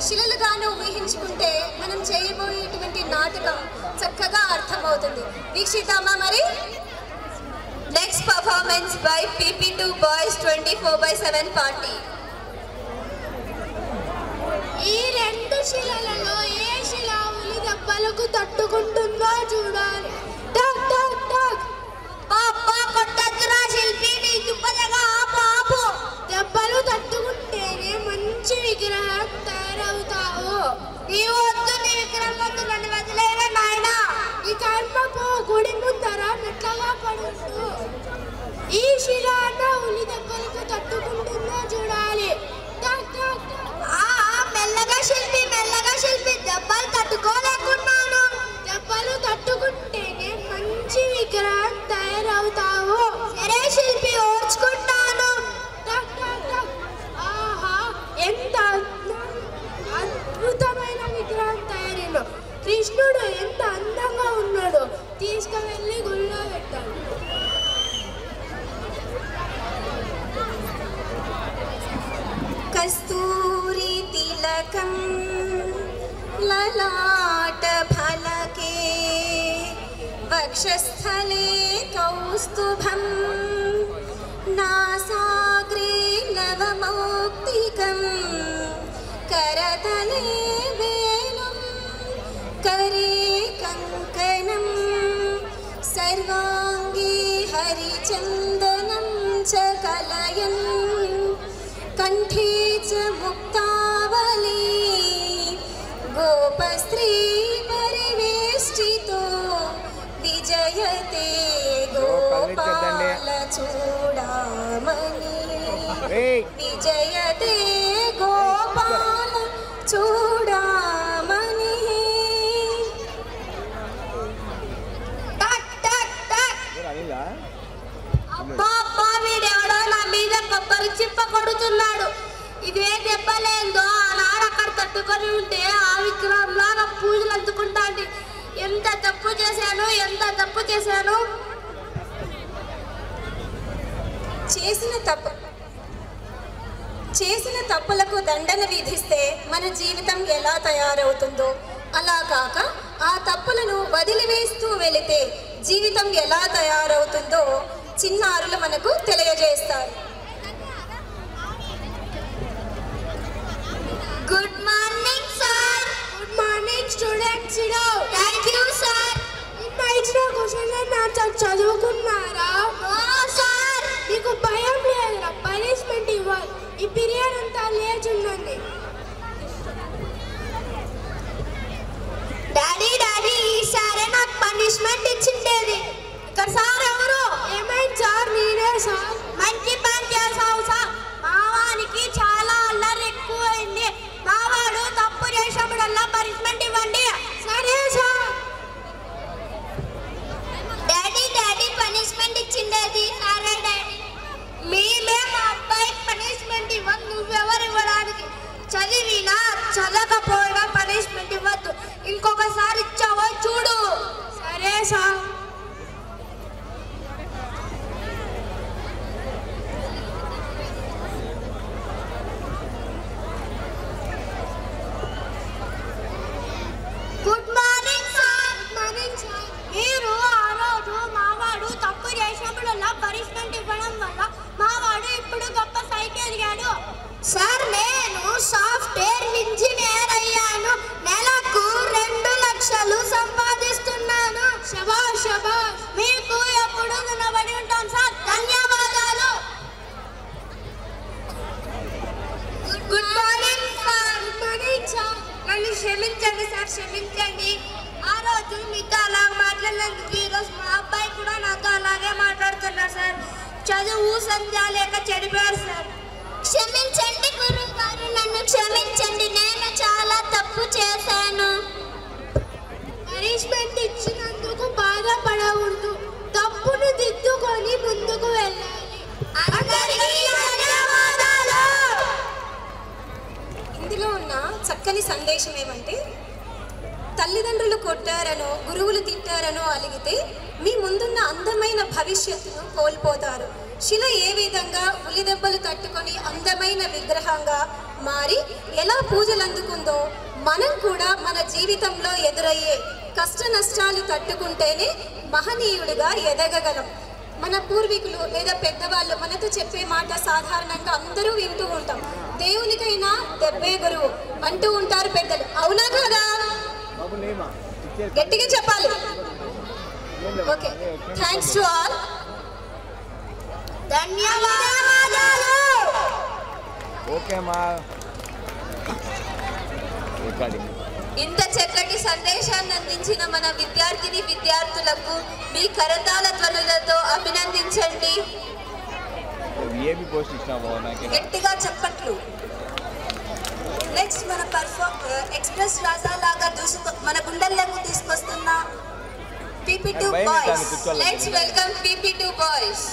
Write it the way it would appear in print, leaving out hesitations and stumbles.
శిలలుగాను ఊహించుకుంటే మనం చేయబోయేటువంటి నాటకం చక్కగా అర్థమవుతుంది. వీక్షిద్దామా మరి? Next performance by PP2 boys 24/7 party. ఈ రెండు శిలలలో ఏ శిల ఉలి దెబ్బలకు తట్టుకుంటుందో చూడాలి. టక్ టక్ టక్. పాపా కొట్టద్దురా శిల్పి, నీ దుప్పదగా ఆపు. దెబ్బలు తట్టుకుంటేనే మంచి విగ్రహం తయారవుతావు. నీవు వద్దు, నీ విగ్రహం వద్దు, నన్ను వదిలేరా నాయనా. ఈ కర్మకు గుడి ముందర మెట్లగా పడుతూ ఈ శిల ఉలి దెబ్బలకు తట్టుకుంటుందో చూడాలి. టక్ టక్ టక్. మెల్లగా శిల్పి, దెబ్బలు తట్టుకోలేకున్నాను. దెబ్బలు తట్టుకుంటేనే మంచి విగ్రహం తయారవుతావు. సరే శిల్పి, ఓర్చుకుంటాను. టక్ టక్ టక్. ఆహా, ఎంత అద్భుతమైన విగ్రహం తయారైన కృష్ణుడు ఎంత అందంగా ఉన్నాడు. తీసుకువెళ్ళి గుళ్ళో పెట్టాడు. కస్తూరి తిలకం లలాట ఫలకే వక్షస్థలే కౌస్తుభం నాసాగ్రే నవమౌక్తికం కరతలే వేణుం కరే కంకణం సర్వాంగే హరిచందనం చ కలయన్ కంఠే చ ముక్తావళి గోపస్త్రీ పరివేష్టితో విజయతే గోపాల చూడామణి విజయతే గోపాల చూడామణి. అబ్బా, వీడెవడో నా మీద కొబ్బరి చిప్ప కొడుతున్నాడు. ఇదే దెబ్బలేందో ఆనాడు అక్కడ తట్టుకొని ఉంటే ఆ విగ్రహంలాగా పూజలు అందుకుంటాండి. ఎంత తప్పు చేశాను. చేసిన తప్పులకు దండన విధిస్తే మన జీవితం ఎలా తయారవుతుందో, అలా కాక ఆ తప్పులను వదిలివేస్తూ వెళితే జీవితం ఎలా తయారవుతుందో చిన్నారులు మనకు తెలియజేస్తారు. Good morning sir. Good morning students. Thank you sir. నిన్న ఇచ్చిన క్వశ్చన్ చదువుకున్నారా? సార్, మీకు భయం లేదురా? పనిష్మెంట్ ఇవ్వాలి. ఈ పీరియడ్ అంతా లేచుండండి. డాడీ ఈసారి నాకు పనిష్మెంట్ ఇచ్చిండేది. ఇక్కడ సార్ ఎవరు? ఏమైంది సార్? నేనే సార్. మంచి పని చేసావు సార్. మావానికి చాలా అల్లరి ఎక్కువైంది. మావాడు తప్పు చేసినప్పుడల్లా పనిష్మెంట్ ఇవ్వండి. సరే సార్. Daddy punishment ఇచ్చిండేది. సరే డాడీ. మేమే మా అబ్బాయికి పనిష్మెంట్ ఇవ్వం. నువ్వెవరు ఇవ్వడానికి? చదివినా చదవకపోయినా పనిష్మెంట్ ఇవ్వద్దు. ఇంకొకసారి ఇచ్చావో చూడు. సరే sir. Good morning sir. Morning sir. మీరు ఆ రోజు మావాడు తప్పు చేసినప్పుడల్లా పనిష్మెంట్ ఇవ్వడం వల్ల మావాడు ఇప్పుడు గొప్ప స్థాయికి ఎదిగాడు. సార్, నేను సాఫ్ట్వేర్ ఇంజనీర్ అయ్యాను. నెలకు 2 లక్షలు సంపాదిస్తున్నాను. శభాష్ శభాష్. మీకు ఎప్పుడు నిలబడి ఉంటాను సార్. ధన్యవాదాలు. Good morning sir. Good morning sir. నన్ను క్షమించండి సార్, క్షమించండి. ఆ రోజు మీతో అలా మాట్లాడినందుకు ఈరోజు మా అబ్బాయి కూడా నాతో అలాగే మాట్లాడుతున్నారు సార్. చదువు సంధ్య లేక చెడిపోయారు సార్. క్షమించండి గురువు గారు, నన్ను క్షమించండి. నేను చాలా తప్పు చేశాను. పనిష్మెంట్ ఇచ్చినందుకు బాధపడకూడదు. తప్పును దిద్దుకొని ముందుకు వెళ్ళాలి. అందరికీ ధన్యవాదాలు. ఇందులో ఉన్న చక్కని సందేశం ఏమంటే, తల్లిదండ్రులు కొట్టారనో గురువులు తిట్టారనో అలిగితే మీ ముందున్న అందమైన భవిష్యత్తును కోల్పోతారు. శిల ఏ విధంగా ఉలిదెబ్బలు తట్టుకొని అందమైన విగ్రహంగా మారి ఎలా పూజలు అందుకుందో మనం కూడా మన జీవితంలో ఎదురయ్యే కష్ట నష్టాలు తట్టుకుంటేనే మహనీయుడిగా ఎదగగలం. మన పూర్వీకులు లేదా పెద్దవాళ్ళు మనతో చెప్పే మాట సాధారణంగా అందరూ వింటూ ఉంటాం. దేవునికైనా దెబ్బే గురువు అంటూ ఉంటారు పెద్దలు. అవునా కదా? గట్టిగా చెప్పాలి. Okay, thanks to all. ధన్యవాదాలు. ఓకే మా ఇంత చక్కటి సందేశాన్ని అందించిన మన విద్యార్థులకు మీ కరతాళ ధ్వనులతో అభినందించండి. గట్టిగా చెప్పట్లు. నెక్స్ట్ మన ఎక్స్ప్రెస్ రాజా లాగా మన గుండెల్లోకి తీసుకొస్తున్న PP2 boys. Let's welcome PP2 boys.